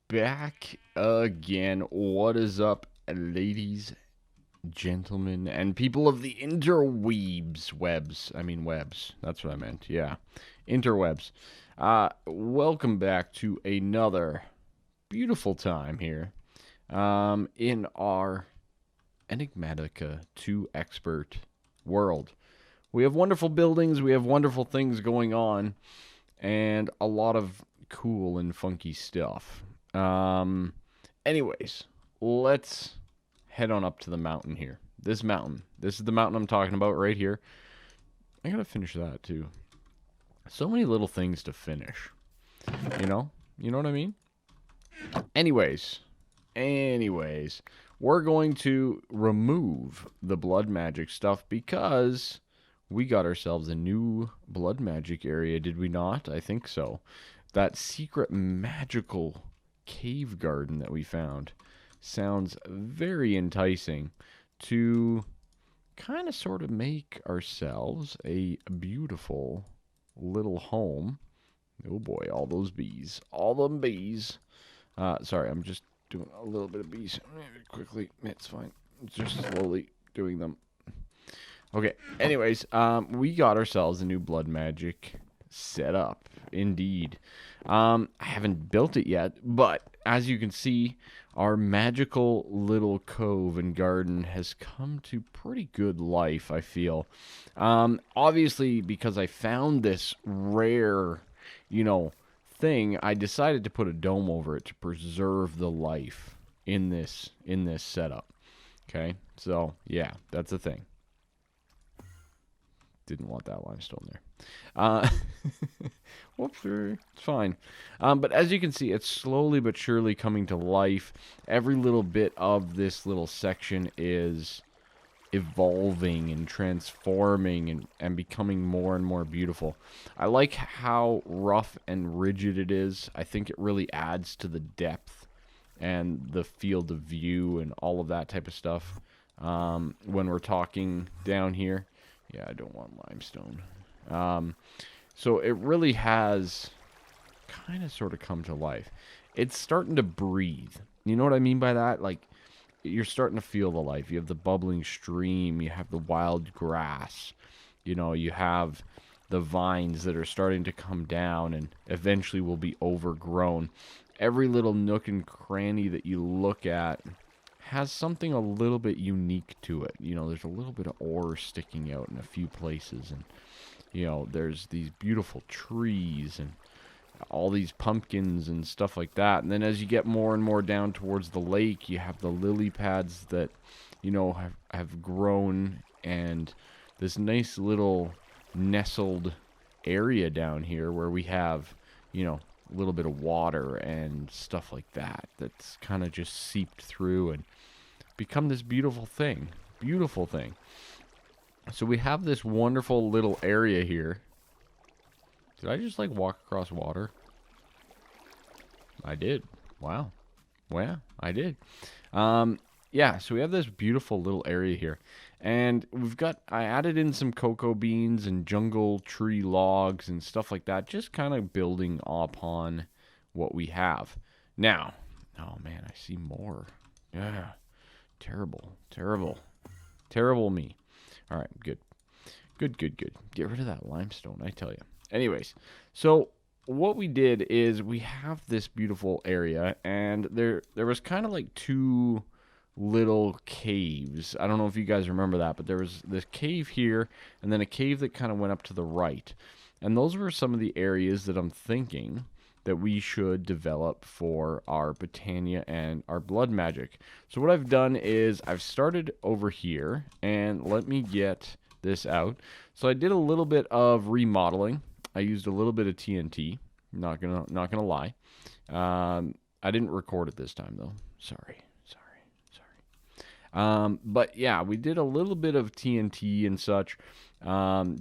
back again. What is up, ladies, gentlemen, and people of the interweebs? Webs. That's what I meant. Yeah. Interwebs. Welcome back to another beautiful time here in our Enigmatica 2 expert world. We have wonderful buildings, we have wonderful things going on, and a lot of cool and funky stuff. Anyways, let's head on up to the mountain here. This mountain. This is the mountain I'm talking about right here. I gotta finish that too. So many little things to finish. You know? You know what I mean? Anyways, we're going to remove the blood magic stuff because we got ourselves a new blood magic area, did we not? I think so. That secret magical cave garden that we found sounds very enticing to kind of sort of make ourselves a beautiful little home. Oh boy, all those bees. All them bees. Sorry, I'm just doing a little bit of bees quickly. It's fine. Just slowly doing them. Okay, anyways, we got ourselves a new blood magic setup, indeed. I haven't built it yet, but as you can see, our magical little cove and garden has come to pretty good life, I feel. Obviously, because I found this rare, thing, I decided to put a dome over it to preserve the life in this setup. Okay, so yeah, that's a thing. Didn't want that limestone there. Whoops, it's fine. But as you can see, it's slowly but surely coming to life. Every little bit of this little section is evolving and transforming and becoming more and more beautiful. I like how rough and rigid it is. I think it really adds to the depth and the field of view and all of that type of stuff when we're talking down here. Yeah, I don't want limestone. So it really has kind of sort of come to life. It's starting to breathe. You know what I mean by that? Like, you're starting to feel the life. You have the bubbling stream. You have the wild grass. You have the vines that are starting to come down and eventually will be overgrown. Every little nook and cranny that you look at has something a little bit unique to it. There's a little bit of ore sticking out in a few places, and there's these beautiful trees and all these pumpkins and stuff like that. And then as you get more and more down towards the lake, you have the lily pads that have grown, and this nice little nestled area down here where we have a little bit of water and stuff like that that's kind of just seeped through and become this beautiful thing. So we have this wonderful little area here. Did I just walk across water? I did. Wow. Well, I did. Yeah, so we have this beautiful little area here. And I added in some cocoa beans and jungle tree logs and stuff like that, just kind of building upon what we have. Now, oh man, I see more. Yeah, terrible me. All right, good. Get rid of that limestone, I tell you. Anyways, so what we did is we have this beautiful area, and there was kind of like two little caves. I don't know if you guys remember that, but there was this cave here and then a cave that kind of went up to the right. And those were some of the areas that I'm thinking that we should develop for our Botania and our blood magic. So what I've done is I've started over here, and let me get this out. So I did a little bit of remodeling. I used a little bit of TNT. Not gonna lie. I didn't record it this time though. Sorry. But yeah, we did a little bit of TNT and such.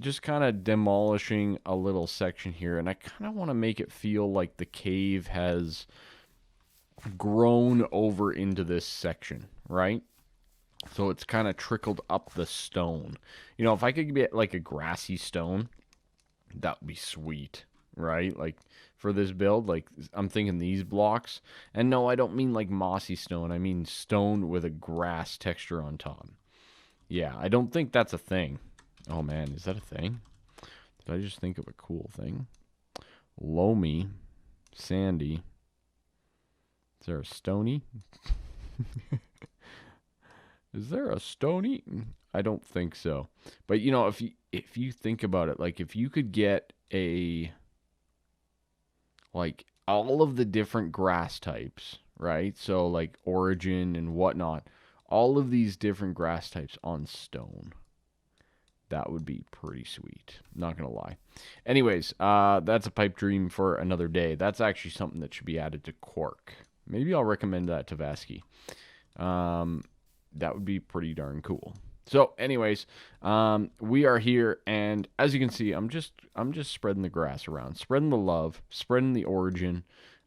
Just kind of demolishing a little section here, and I kind of want to make it feel like the cave has grown over into this section, right? So it's kind of trickled up the stone. If I could get like a grassy stone, that would be sweet, right? Like for this build. Like, I'm thinking these blocks. And no, I don't mean like mossy stone. I mean stone with a grass texture on top. Yeah, I don't think that's a thing. Oh man, is that a thing? Did I just think of a cool thing? Loamy, sandy. Is there a stony? Is there a stony? I don't think so. But you know, if you think about it, like if you could get a like all of the different grass types, right? So like origin and whatnot, all of these different grass types on stone. That would be pretty sweet. Not gonna lie. Anyways, that's a pipe dream for another day. That's actually something that should be added to Quark. Maybe I'll recommend that to Vasky. That would be pretty darn cool. So, anyways, we are here, and as you can see, I'm just spreading the grass around, spreading the love, spreading the origin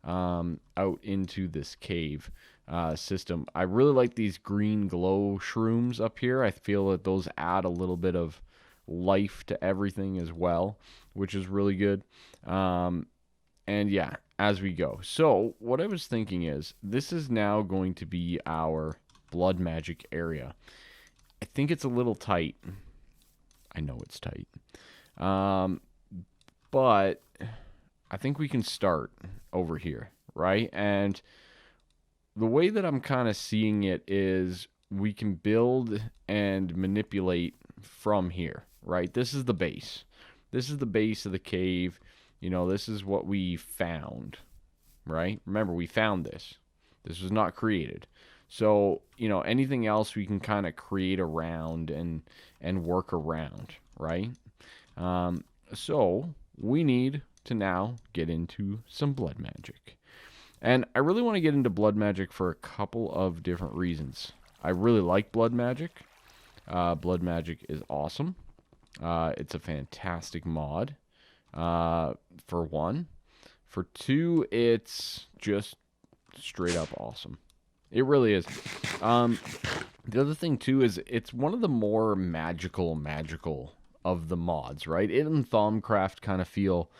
out into this cave system. I really like these green glow shrooms up here. I feel that those add a little bit of life to everything as well, which is really good. And yeah, as we go. So, what I was thinking is, this is now going to be our blood magic area. I think it's a little tight. I know it's tight. But I think we can start over here, right? And the way that I'm kind of seeing it is we can build and manipulate from here, right? This is the base. This is the base of the cave. You know, this is what we found, right? Remember, we found this. This was not created. So, you know, anything else we can kind of create around and work around, right? So we need to now get into some blood magic. And I really want to get into blood magic for a couple of different reasons. I really like blood magic. Blood magic is awesome. It's a fantastic mod, for one. For two, it's just straight up awesome. It really is. The other thing, too, is it's one of the more magical of the mods, right? It and Thaumcraft kind of feel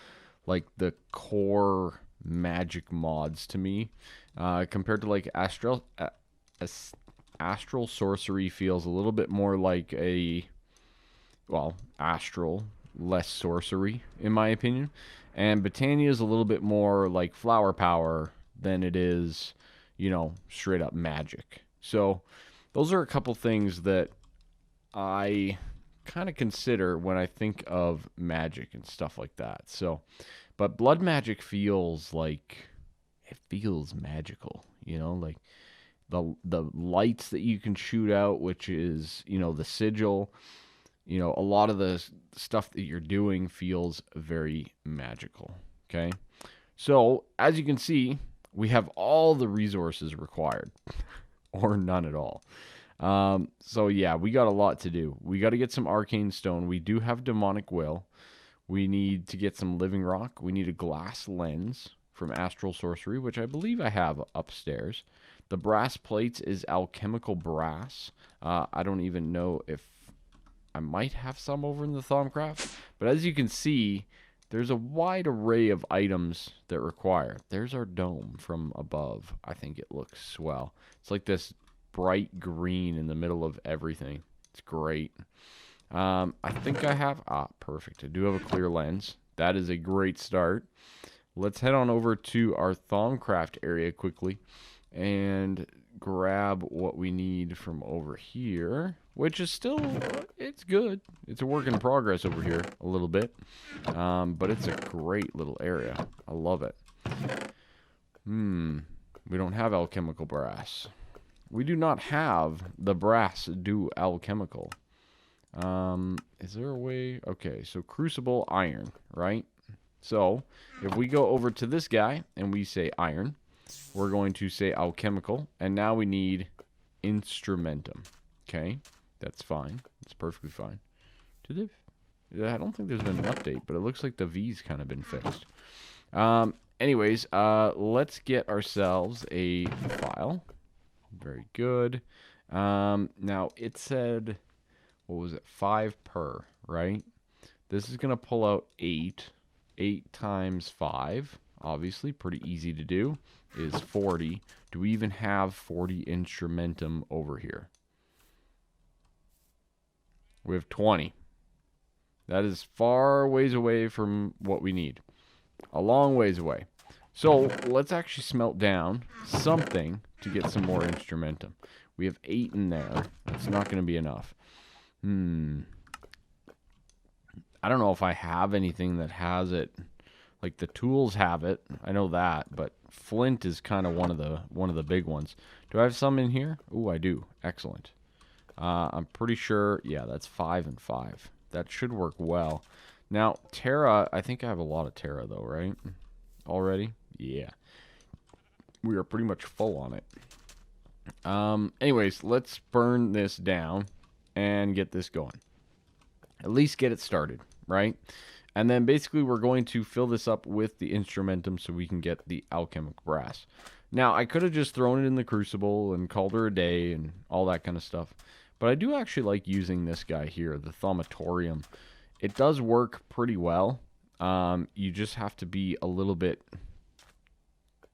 like the core magic mods to me, compared to like Astral Sorcery feels a little bit more like Astral, less sorcery, in my opinion. And Botania is a little bit more like flower power than it is, you know, straight up magic. So those are a couple things that I kind of consider when I think of magic and stuff like that. So, but blood magic feels like it feels magical, you know, like the lights that you can shoot out, which is, you know, the sigil, you know, a lot of the stuff that you're doing feels very magical. Okay. So as you can see, we have all the resources required or none at all. So yeah, we got a lot to do. We got to get some arcane stone. We do have demonic will. We need to get some living rock. We need a glass lens from Astral Sorcery, which I believe I have upstairs. The brass plates is alchemical brass. I don't even know if I might have some over in the Thaumcraft, but as you can see, there's a wide array of items that require. There's our dome from above. I think it looks swell. It's like this bright green in the middle of everything. It's great. I think I have... perfect. I do have a clear lens. That is a great start. Let's head on over to our Thaumcraft area quickly and grab what we need from over here, which is still... it's good. It's a work in progress over here a little bit. But it's a great little area. I love it. We don't have alchemical brass. We do not have the brass do alchemical. Is there a way? Okay, so crucible iron, right? So if we go over to this guy and we say iron, we're going to say alchemical, and now we need instrumentum. Okay, that's fine. It's perfectly fine. I don't think there's been an update, but it looks like the V's kind of been fixed. Anyways, let's get ourselves a file. Very good. Now it said, what was it? 5 per, right? This is going to pull out 8. 8 times 5. obviously, pretty easy to do, is 40. Do we even have 40 instrumentum over here? We have 20. That is far ways away from what we need. A long ways away. So let's actually smelt down something to get some more instrumentum. We have 8 in there. That's not going to be enough. I don't know if I have anything that has it. Like the tools have it. I know that, but flint is kind of one of the big ones. Do I have some in here? Ooh, I do. Excellent. I'm pretty sure. Yeah, that's 5 and 5. That should work well. Now, Terra, I think I have a lot of Terra though, right? Already? Yeah. We are pretty much full on it. Anyways, let's burn this down and get this going. At least get it started, right? And then basically we're going to fill this up with the instrumentum so we can get the alchemic brass. Now, I could have just thrown it in the crucible and called her a day and all that kind of stuff. But I do actually like using this guy here, the thaumatorium. It does work pretty well. You just have to be a little bit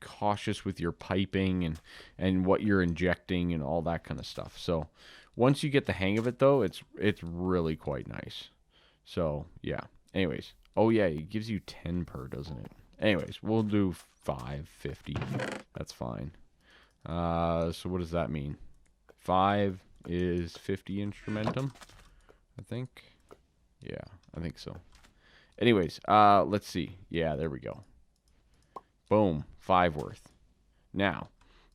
cautious with your piping and what you're injecting and all that kind of stuff. So once you get the hang of it, though, it's really quite nice. So, yeah. Anyways. Oh, yeah, it gives you 10 per, doesn't it? Anyways, we'll do 550. That's fine. So what does that mean? 5 is 50 instrumentum, I think. Yeah, I think so. Anyways, let's see. Yeah, there we go. Boom, 5 worth. Now,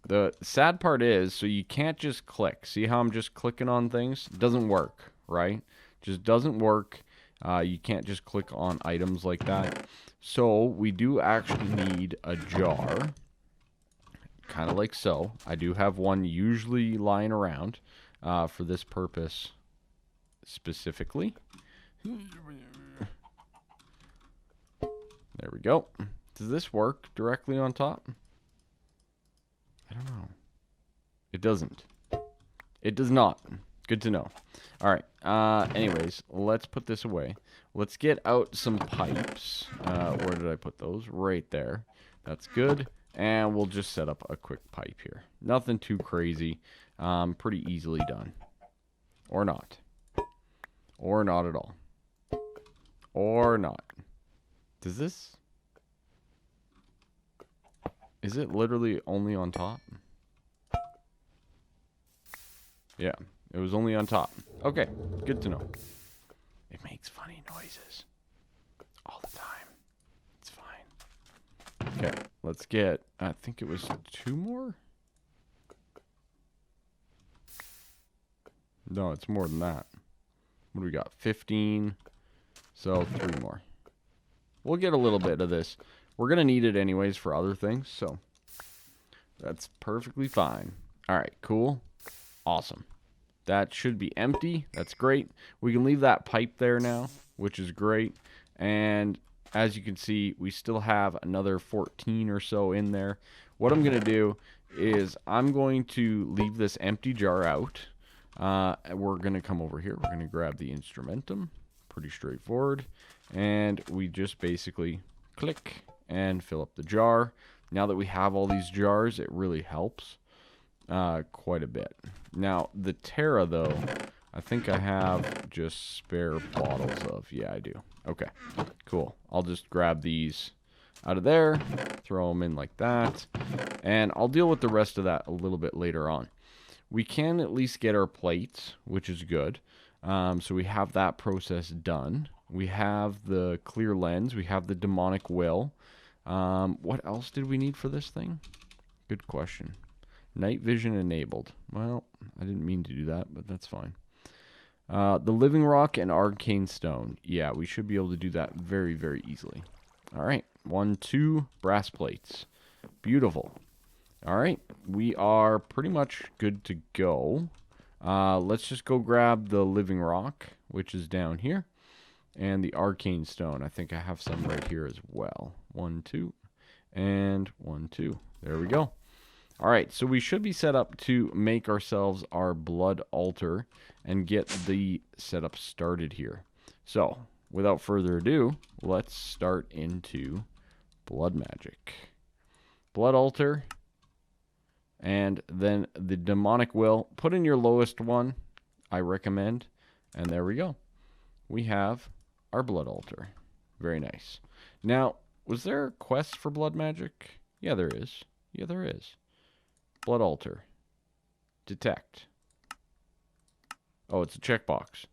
the sad part is, so you can't just click. See how I'm just clicking on things? It doesn't work, right? Just doesn't work. You can't just click on items like that. So we do actually need a jar, kind of like so. I do have one usually lying around for this purpose specifically. There we go. Does this work directly on top? I don't know. It doesn't. It does not. Good to know. All right. Anyways, let's put this away. Let's get out some pipes. Where did I put those? Right there. That's good. And we'll just set up a quick pipe here. Nothing too crazy. Pretty easily done. Or not. Or not at all. Or not. Does this... Is it literally only on top? Yeah, it was only on top. Okay, good to know. It makes funny noises. All the time. It's fine. Okay, let's get... I think it was 2 more? No, it's more than that. What do we got? 15. So 3 more. We'll get a little bit of this. We're going to need it anyways for other things, so that's perfectly fine. All right, cool. Awesome. That should be empty. That's great. We can leave that pipe there now, which is great. And as you can see, we still have another 14 or so in there. What I'm going to do is I'm going to leave this empty jar out. We're going to come over here. We're going to grab the instrumentum. Pretty straightforward. And we just basically click and fill up the jar. Now that we have all these jars, it really helps quite a bit. Now, the Terra, though, I think I have just spare bottles of. Yeah, I do. Okay, cool. I'll just grab these out of there, throw them in like that, and I'll deal with the rest of that a little bit later on. We can at least get our plates, which is good. So we have that process done. We have the clear lens. We have the demonic will. What else did we need for this thing? Good question. Night vision enabled. Well, I didn't mean to do that, but that's fine. The living rock and arcane stone. Yeah, we should be able to do that very, very easily. All right. 1, 2 brass plates. Beautiful. All right. We are pretty much good to go. Let's just go grab the living rock, which is down here. And the arcane stone. I think I have some right here as well. 1, 2. And 1, 2. There we go. All right, so we should be set up to make ourselves our blood altar and get the setup started here. So, without further ado, let's start into blood magic. Blood altar. And then the demonic will. Put in your lowest one, I recommend. And there we go. We have our blood altar. Very nice. Now, was there a quest for blood magic? Yeah, there is. Yeah, there is. Blood altar. Detect. Oh, it's a checkbox.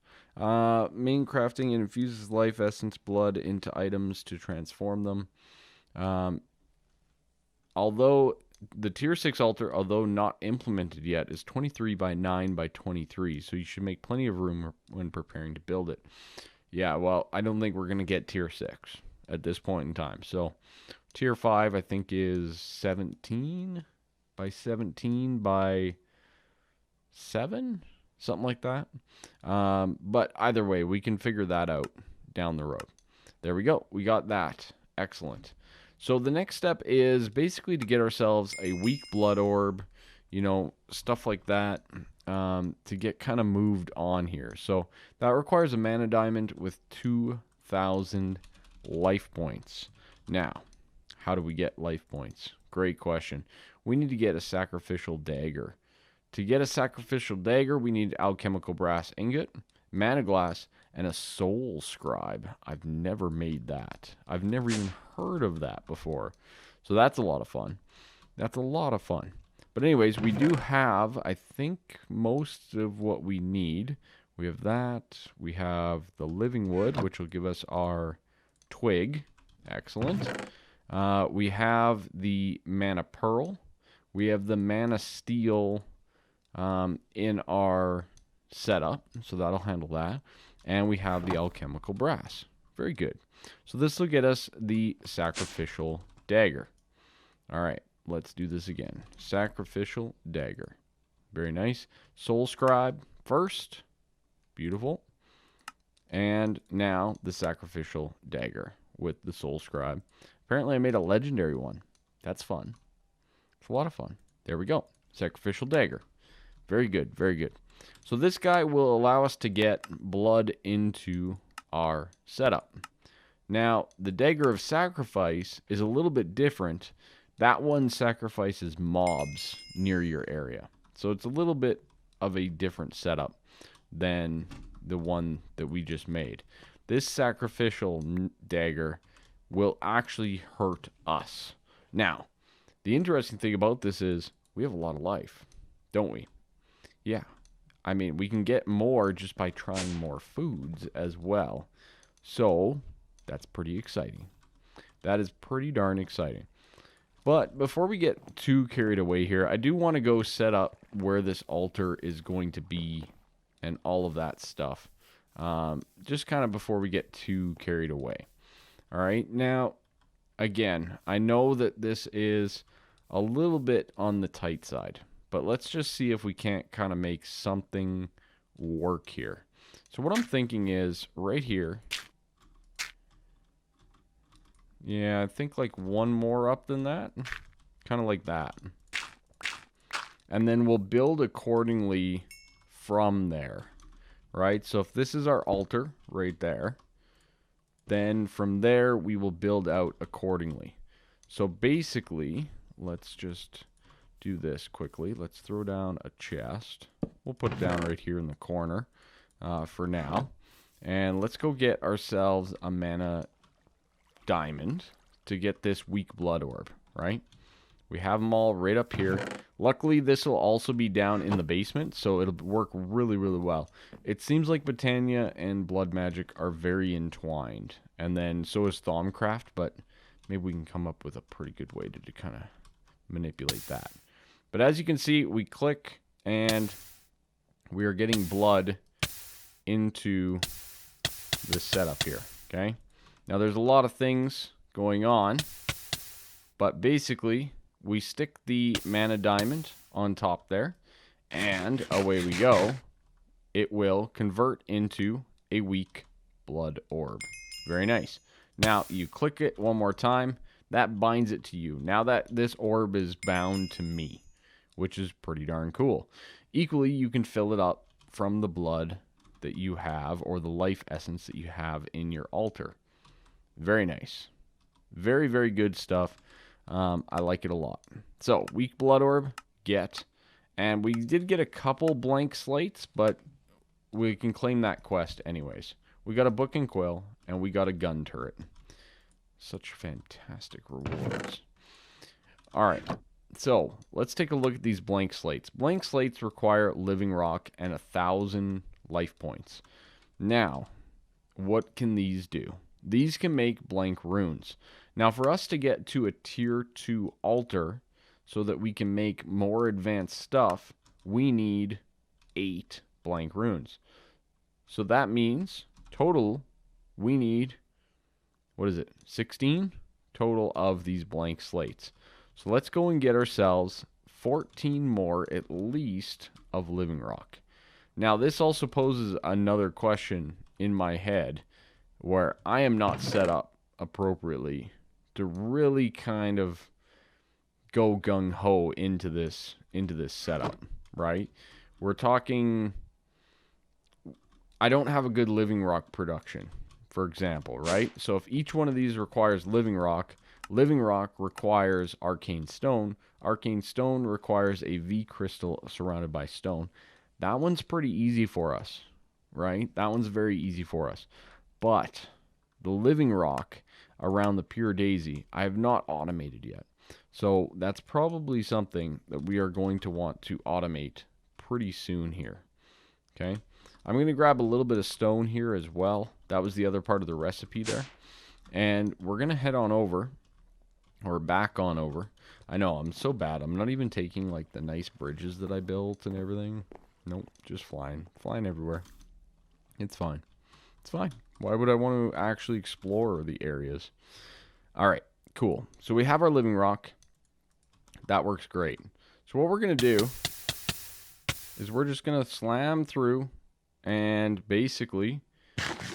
Main crafting infuses life essence blood into items to transform them. Although the tier 6 altar, although not implemented yet, is 23 by 9 by 23, so you should make plenty of room when preparing to build it. Yeah, well, I don't think we're going to get tier 6 at this point in time. So tier 5, I think, is 17 by 17 by 7? Something like that. But either way, we can figure that out down the road. There we go. We got that. Excellent. So the next step is basically to get ourselves a weak blood orb, you know, stuff like that, to get kind of moved on here. So that requires a mana diamond with 2,000 life points. Now, how do we get life points? Great question. We need to get a sacrificial dagger. To get a sacrificial dagger, we need alchemical brass ingot, mana glass, and a soul scribe. I've never made that. I've never even heard of that before. So that's a lot of fun. That's a lot of fun. But anyways, we do have, I think, most of what we need. We have that. We have the living wood, which will give us our twig. Excellent. We have the mana pearl. We have the mana steel in our setup, so that'll handle that. And we have the alchemical brass. Very good. So this will get us the sacrificial dagger. All right, let's do this again. Sacrificial dagger. Very nice. Soul scribe first. Beautiful. And now the sacrificial dagger with the soul scribe. Apparently I made a legendary one. That's fun. It's a lot of fun. There we go. Sacrificial dagger. Very good, very good. So this guy will allow us to get blood into our setup. Now, the Dagger of Sacrifice is a little bit different. That one sacrifices mobs near your area. So it's a little bit of a different setup than the one that we just made. This sacrificial dagger will actually hurt us. Now, the interesting thing about this is we have a lot of life, don't we? Yeah. I mean, we can get more just by trying more foods as well. So, that's pretty exciting. That is pretty darn exciting. But before we get too carried away here, I do want to go set up where this altar is going to be and all of that stuff. Just kind of before we get too carried away. All right. Now, again, I know that this is a little bit on the tight side. But let's just see if we can't kind of make something work here. So what I'm thinking is right here. Yeah, I think like one more up than that. Kind of like that. And then we'll build accordingly from there. Right? So if this is our altar right there, then from there we will build out accordingly. So basically, let's just do this quickly. Let's throw down a chest. We'll put it down right here in the corner for now. And let's go get ourselves a mana diamond to get this weak blood orb, right? We have them all right up here. Luckily, this will also be down in the basement, so it'll work really, really well. It seems like Botania and blood magic are very entwined. And then so is Thaumcraft, but maybe we can come up with a pretty good way to kind of manipulate that. But as you can see, we click and we are getting blood into this setup here, okay? Now there's a lot of things going on, but basically we stick the mana diamond on top there and away we go. It will convert into a weak blood orb. Very nice. Now you click it one more time. That binds it to you. Now that this orb is bound to me, which is pretty darn cool. Equally, you can fill it up from the blood that you have or the life essence that you have in your altar. Very nice. Very, very good stuff. I like it a lot. So, weak blood orb, get. And we did get a couple blank slates, but we can claim that quest anyways. We got a book and quill, and we got a gun turret. Such fantastic rewards. Alright, so let's take a look at these blank slates. Blank slates require living rock and 1,000 life points. Now, what can these do? These can make blank runes. Now, for us to get to a tier 2 altar so that we can make more advanced stuff, we need 8 blank runes. So that means total we need, what is it, 16 total of these blank slates. So let's go and get ourselves 14 more at least of living rock. Now this also poses another question in my head where I am not set up appropriately to really kind of go gung-ho into this setup, right? We're talking, I don't have a good living rock production, for example, right? So if each one of these requires living rock requires arcane stone requires a V crystal surrounded by stone. That one's pretty easy for us, right? That one's very easy for us. But the living rock around the pure daisy, I have not automated yet. So that's probably something that we are going to want to automate pretty soon here. Okay. I'm going to grab a little bit of stone here as well. That was the other part of the recipe there. And we're going to head on over, or back on over. I know, I'm so bad. I'm not even taking like the nice bridges that I built and everything. Nope, just flying. Flying everywhere. It's fine. It's fine. Why would I want to actually explore the areas? All right, cool. So we have our living rock. That works great. So what we're going to do is we're just going to slam through and basically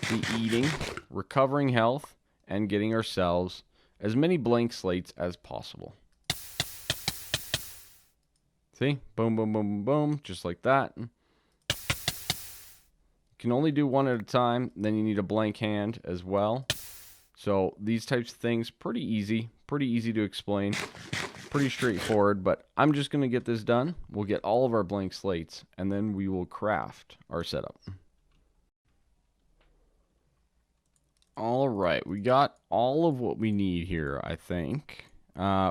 be eating, recovering health, and getting ourselves as many blank slates as possible. See? Boom, boom, boom, boom, boom. Just like that. You can only do one at a time. Then you need a blank hand as well. So these types of things, pretty easy to explain. Pretty straightforward, but I'm just going to get this done. We'll get all of our blank slates, and then we will craft our setup. All right, we got all of what we need here, I think,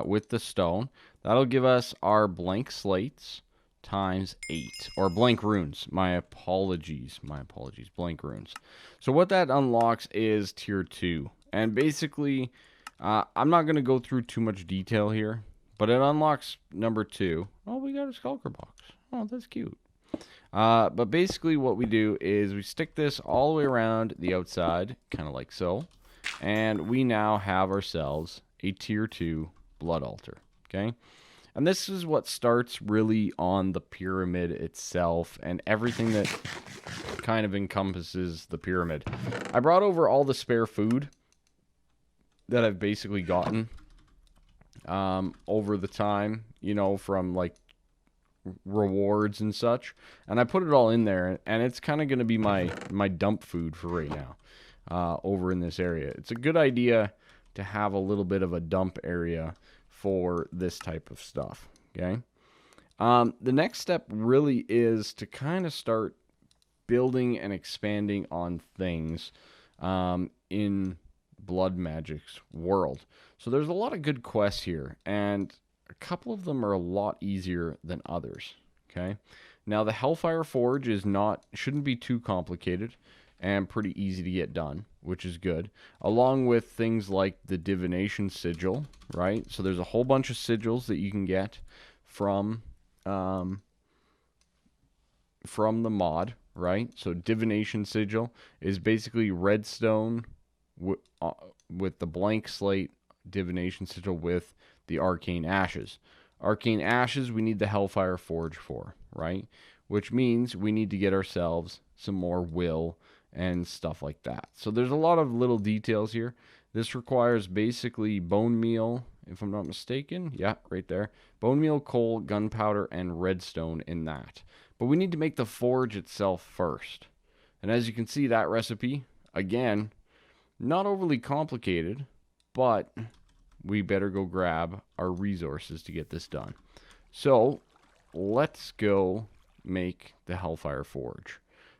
with the stone. That'll give us our blank slates times 8, or blank runes. My apologies, blank runes. So what that unlocks is tier 2, and basically, I'm not going to go through too much detail here, but it unlocks number 2. Oh, we got a skulker box. Oh, that's cute. But basically what we do is we stick this all the way around the outside, kind of like so. And we now have ourselves a tier 2 blood altar. Okay? And this is what starts really on the pyramid itself and everything that kind of encompasses the pyramid. I brought over all the spare food that I've basically gotten over the time, you know, from like rewards and such, and I put it all in there, and it's kind of going to be my dump food for right now over in this area. It's a good idea to have a little bit of a dump area for this type of stuff. Okay, the next step really is to kind of start building and expanding on things in Blood Magic's world. So there's a lot of good quests here, and a couple of them are a lot easier than others. Okay, now the Hellfire Forge shouldn't be too complicated and pretty easy to get done, which is good. Along with things like the Divination Sigil, right? So there's a whole bunch of sigils that you can get from the mod, right? So Divination Sigil is basically redstone with the blank slate Divination Sigil with the Arcane Ashes. Arcane Ashes we need the Hellfire Forge for, right? Which means we need to get ourselves some more will and stuff like that. So there's a lot of little details here. This requires basically bone meal, if I'm not mistaken. Yeah, right there. Bone meal, coal, gunpowder, and redstone in that. But we need to make the forge itself first. And as you can see, that recipe, again, not overly complicated, but we better go grab our resources to get this done. So let's go make the Hellfire Forge.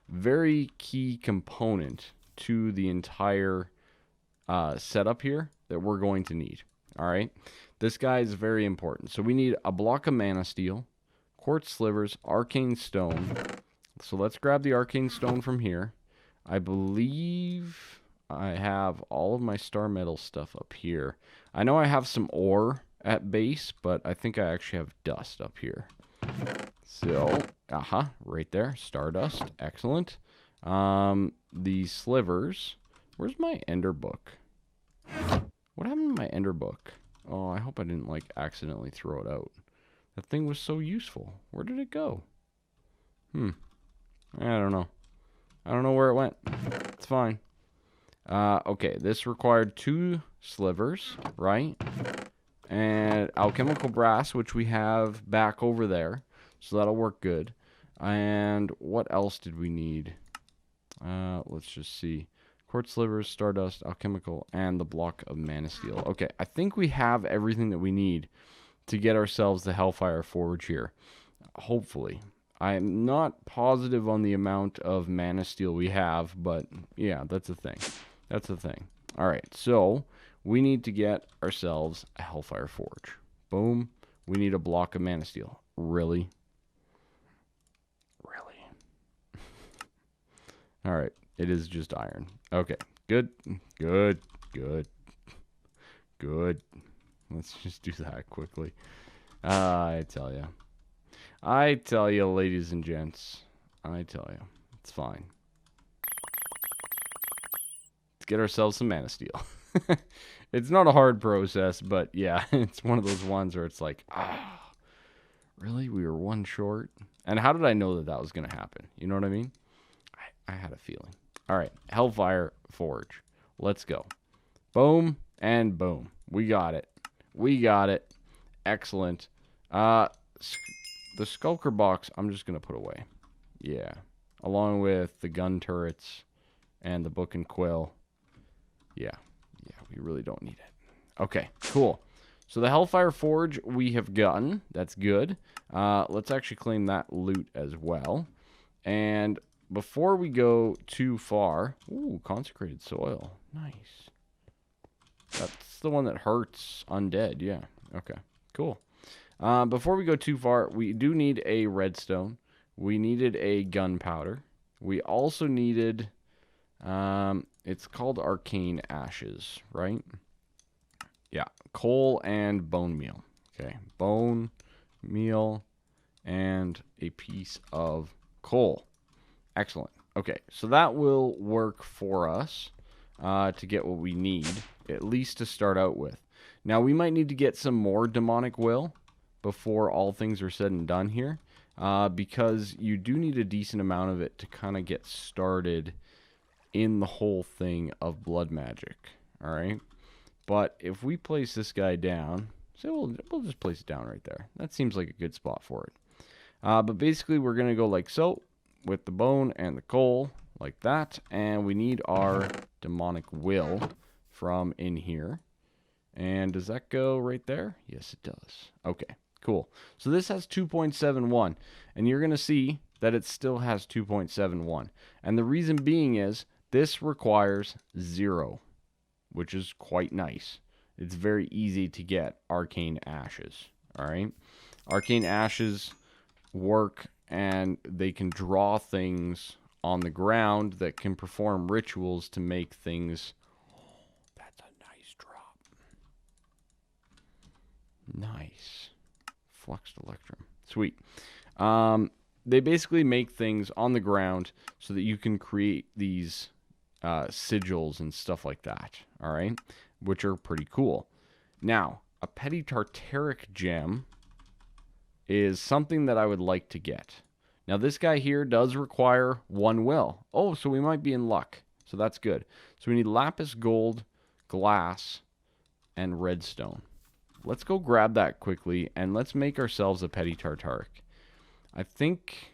Very key component to the entire setup here that we're going to need. All right, this guy is very important. So we need a block of mana steel, quartz slivers, arcane stone. So let's grab the arcane stone from here. I believe I have all of my star metal stuff up here. I know I have some ore at base, but I think I actually have dust up here. So, right there, stardust, excellent. The slivers. Where's my ender book? What happened to my ender book? Oh, I hope I didn't like accidentally throw it out. That thing was so useful. Where did it go? I don't know. I don't know where it went. It's fine. Okay, this required 2 slivers, right? And alchemical brass, which we have back over there. So that'll work good. And what else did we need? Let's just see. Quartz slivers, stardust, alchemical, and the block of mana steel. Okay, I think we have everything that we need to get ourselves the Hellfire Forge here. Hopefully. I'm not positive on the amount of mana steel we have, but yeah, that's a thing. That's the thing. All right, so we need to get ourselves a Hellfire Forge. Boom. We need a block of mana steel. Really? Really? All right, it is just iron. Okay, good, good, good, good. Let's just do that quickly. I tell you, ladies and gents. I tell you, it's fine. Let's get ourselves some mana steel. It's not a hard process, but yeah, it's one of those ones where it's like, really? We were one short? And how did I know that that was going to happen? You know what I mean? I had a feeling. All right, Hellfire Forge. Let's go. Boom and boom. We got it. We got it. Excellent. The Skulker box, I'm just going to put away. Yeah. Along with the gun turrets and the book and quill. Yeah. Yeah, we really don't need it. Okay, cool. So the Hellfire Forge we have gotten. That's good. Let's actually claim that loot as well. And before we go too far... Ooh, consecrated soil. Nice. That's the one that hurts undead. Yeah. Okay, cool. Before we go too far, we do need a redstone. We needed a gunpowder. We also needed... it's called arcane ashes, right? Yeah, coal and bone meal. Okay, bone meal and a piece of coal. Excellent. Okay, so that will work for us to get what we need, at least to start out with. Now, we might need to get some more demonic will before all things are said and done here, because you do need a decent amount of it to kind of get started in the whole thing of blood magic. All right, but if we place this guy down, so we'll just place it down right there. That seems like a good spot for it. But basically, we're gonna go like so, with the bone and the coal, like that, and we need our demonic will from in here. And does that go right there? Yes, it does. Okay, cool. So this has 2.71, and you're going to see that it still has 2.71. And the reason being is this requires 0, which is quite nice. It's very easy to get arcane ashes, all right? Arcane ashes work, and they can draw things on the ground that can perform rituals to make things... That's a nice drop. Nice. Fluxed electrum. Sweet. They basically make things on the ground so that you can create these sigils and stuff like that, all right? Which are pretty cool. Now, a petty tartaric gem is something that I would like to get. Now, this guy here does require 1 will. Oh, so we might be in luck. So that's good. So we need lapis gold, glass, and redstone. Let's go grab that quickly, and let's make ourselves a petty tartaric. I think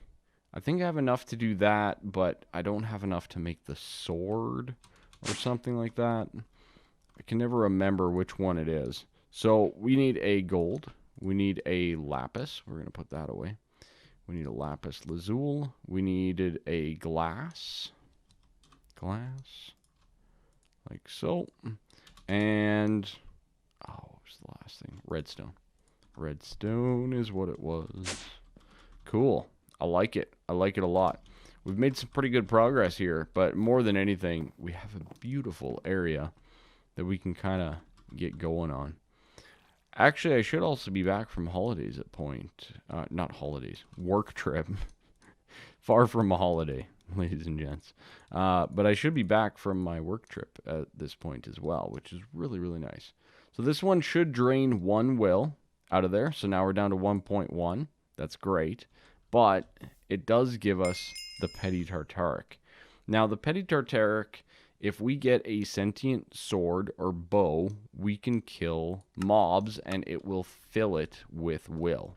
I have enough to do that, but I don't have enough to make the sword or something like that. I can never remember which one it is. So we need a gold. We need a lapis. We're going to put that away. We need a lapis lazuli. We needed a glass. Glass. Like so. And, oh, what was the last thing? Redstone. Redstone is what it was. Cool. I like it. I like it a lot. We've made some pretty good progress here, but more than anything, we have a beautiful area that we can kind of get going on. Actually, I should also be back from holidays at point. Not holidays. Work trip. Far from a holiday, ladies and gents. But I should be back from my work trip at this point as well, which is really, really nice. So this one should drain 1 will out of there. So now we're down to 1.1. That's great. But it does give us the Petty Tartaric. Now, the Petty Tartaric, if we get a sentient sword or bow, we can kill mobs and it will fill it with will.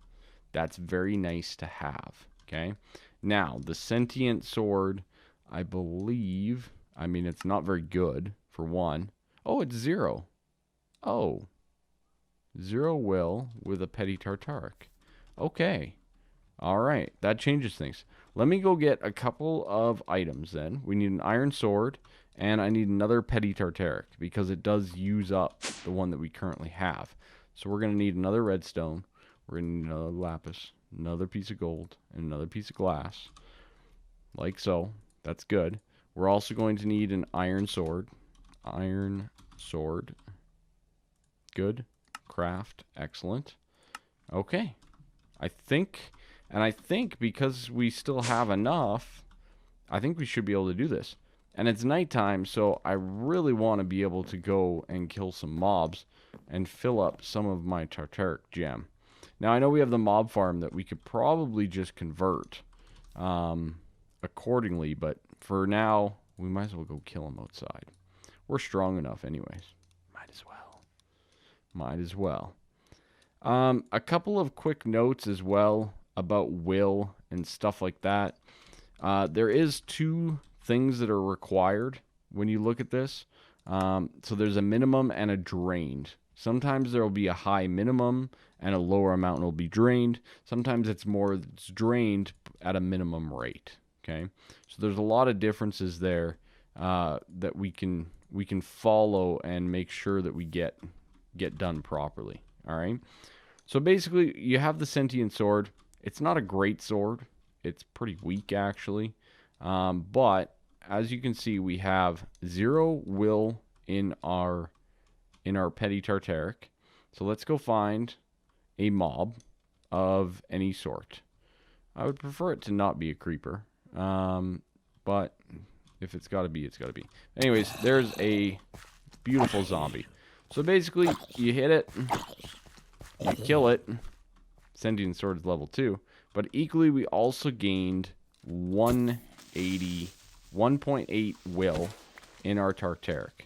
That's very nice to have, okay? Now, the sentient sword, I believe, I mean, it's not very good, for one. Oh, it's 0. Oh. 0 will with a Petty Tartaric. Okay. All right, that changes things. Let me go get a couple of items then. We need an iron sword, and I need another Petty Tartaric, because it does use up the one that we currently have. So we're going to need another redstone. We're going to need another lapis, another piece of gold, and another piece of glass. Like so. That's good. We're also going to need an iron sword. Iron sword. Good. Craft. Excellent. Okay. I think because we still have enough, I think we should be able to do this. And it's nighttime, so I really want to be able to go and kill some mobs and fill up some of my Tartaric gem. Now, I know we have the mob farm that we could probably just convert accordingly, but for now, we might as well go kill them outside. We're strong enough anyways. Might as well. Might as well. A couple of quick notes as well about will and stuff like that. There is 2 things that are required when you look at this. So there's a minimum and a drained. Sometimes there will be a high minimum and a lower amount will be drained. Sometimes it's drained at a minimum rate. Okay, so there's a lot of differences there that we can follow and make sure that we get done properly. All right. So basically, you have the sentient sword. It's not a great sword. It's pretty weak, actually. But as you can see, we have 0 will in our Petty Tartaric. So let's go find a mob of any sort. I would prefer it to not be a creeper. But if it's got to be, it's got to be. Anyways, there's a beautiful zombie. So basically, you hit it. You kill it. Sentient sword is level 2. But equally, we also gained 1.8 will in our Tartaric.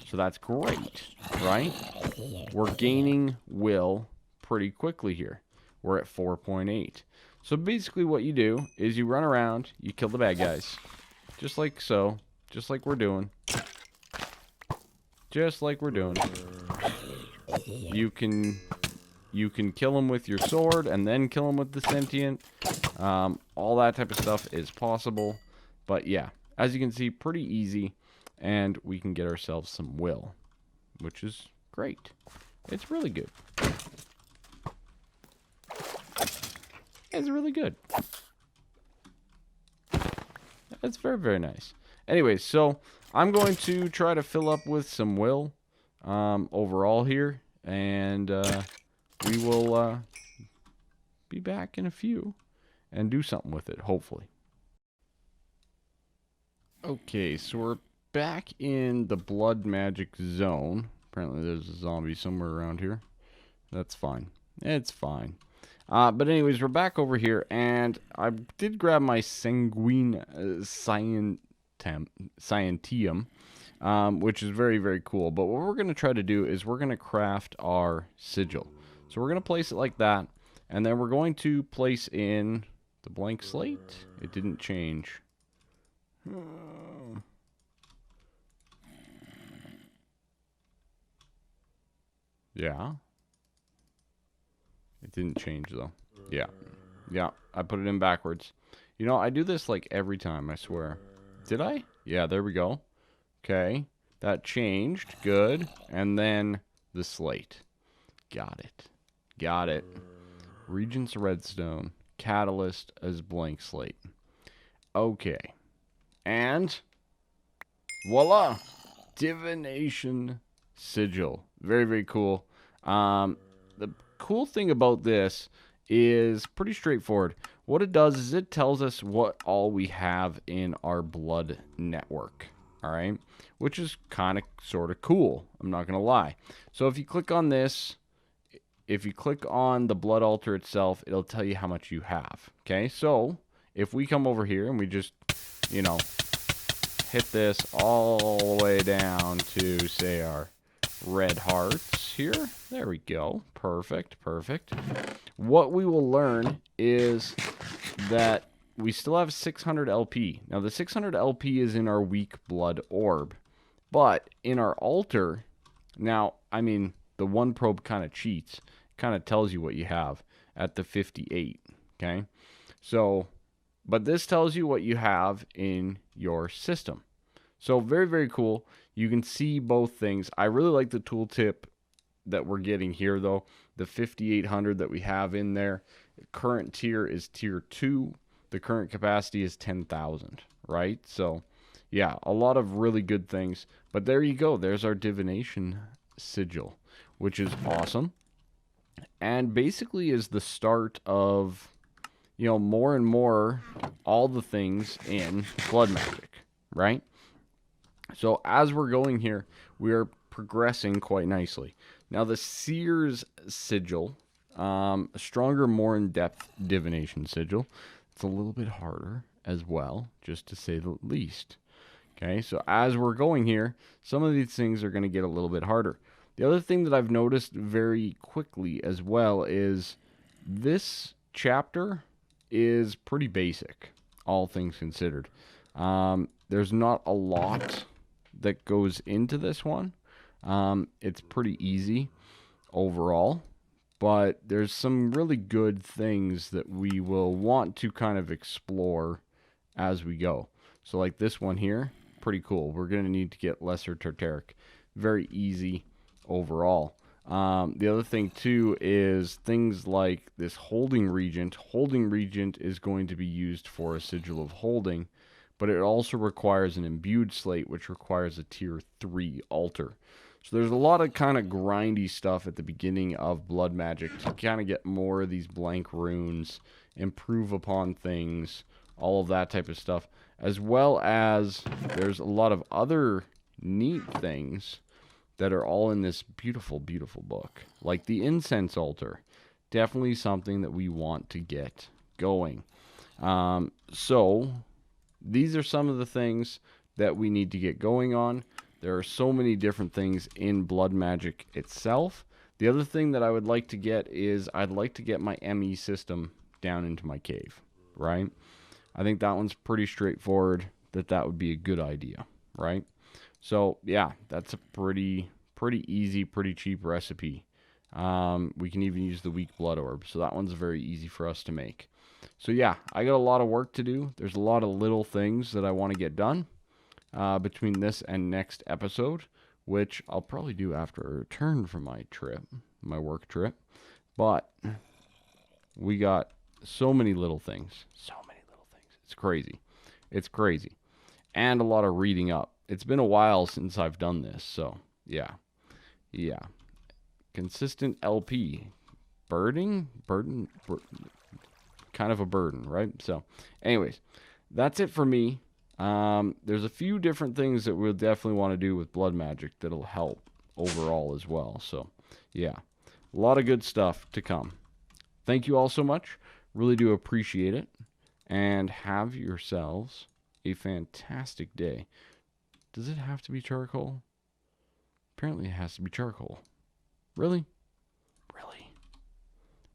So that's great, right? We're gaining will pretty quickly here. We're at 4.8. So basically what you do is you run around, you kill the bad guys. Just like so. Just like we're doing. Just like we're doing. You can kill them with your sword and then kill them with the sentient. All that type of stuff is possible. But yeah, as you can see, pretty easy. And we can get ourselves some will, which is great. It's really good. It's really good. It's very, very nice. Anyways, so I'm going to try to fill up with some will overall here. And we will be back in a few and do something with it, hopefully. Okay, so we're back in the blood magic zone. Apparently there's a zombie somewhere around here. That's fine. It's fine. But anyways, we're back over here, and I did grab my sanguine scientium, which is very, very cool. But what we're going to try to do is we're going to craft our sigil. So we're going to place it like that, and then we're going to place in the blank slate. It didn't change. Yeah. It didn't change, though. Yeah. Yeah, I put it in backwards. You know, I do this like every time, I swear. Did I? Yeah, there we go. Okay. That changed. Good. And then the slate. Got it. Got it. Regent's Redstone. Catalyst as blank slate. Okay. And voila! Divination Sigil. Very, very cool. The cool thing about this is pretty straightforward. What it does is it tells us what all we have in our blood network. All right. Which is kind of sort of cool. I'm not going to lie. So if you click on this, if you click on the blood altar itself, it'll tell you how much you have. Okay. So if we come over here and we just, you know, hit this all the way down to, say, our red hearts here. There we go. Perfect, perfect. What we will learn is that we still have 600 LP. Now, the 600 LP is in our weak blood orb. But in our altar, now, I mean, the one probe kind of cheats. Kind of tells you what you have at the 58, okay? So, but this tells you what you have in your system. So very, very cool. You can see both things. I really like the tooltip that we're getting here, though. The 5800 that we have in there. Current tier is tier 2. The current capacity is 10,000, right? So, yeah, a lot of really good things. But there you go. There's our divination sigil, which is awesome. And basically is the start of, you know, more and more all the things in blood magic, right? So as we're going here, we are progressing quite nicely. Now the Seer's Sigil, a stronger, more in-depth divination sigil. It's a little bit harder as well, just to say the least. Okay, so as we're going here, some of these things are going to get a little bit harder. The other thing that I've noticed very quickly as well is this chapter is pretty basic, all things considered. There's not a lot that goes into this one. It's pretty easy overall, but there's some really good things that we will want to kind of explore as we go. So like this one here, pretty cool. We're going to need to get Lesser Tartaric. Very easy overall. The other thing too is things like this Holding Regent. Holding Regent is going to be used for a Sigil of Holding, but it also requires an Imbued Slate, which requires a tier 3 altar. So there's a lot of kind of grindy stuff at the beginning of blood magic to kind of get more of these blank runes, improve upon things, all of that type of stuff, as well as there's a lot of other neat things that are all in this beautiful, beautiful book. Like the incense altar. Definitely something that we want to get going. So these are some of the things that we need to get going on. There are so many different things in blood magic itself. The other thing that I would like to get is I'd like to get my ME system down into my cave, right? I think that one's pretty straightforward, that would be a good idea, right? So, yeah, that's a pretty easy, pretty cheap recipe. We can even use the weak blood orb, so that one's very easy for us to make. So, yeah, I got a lot of work to do. There's a lot of little things that I want to get done between this and next episode, which I'll probably do after I return from my trip, my work trip. But we got so many little things. It's crazy. It's crazy. And a lot of reading up. It's been a while since I've done this, so yeah. Yeah. Consistent LP. Burden, kind of a burden, right? So, anyways, that's it for me. There's a few different things that we'll definitely want to do with blood magic that'll help overall as well. So, yeah. A lot of good stuff to come. Thank you all so much. Really do appreciate it. And have yourselves a fantastic day. Does it have to be charcoal? Apparently it has to be charcoal. Really?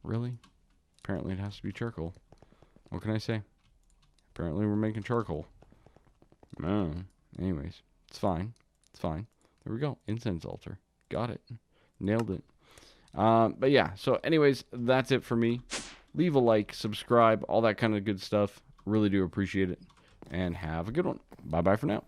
Really? Apparently it has to be charcoal. What can I say? Apparently we're making charcoal. Anyways, it's fine. There we go. Incense altar. Got it. Nailed it. But yeah, so anyways, that's it for me. Leave a like, subscribe, all that kind of good stuff. Really do appreciate it. And have a good one. Bye-bye for now.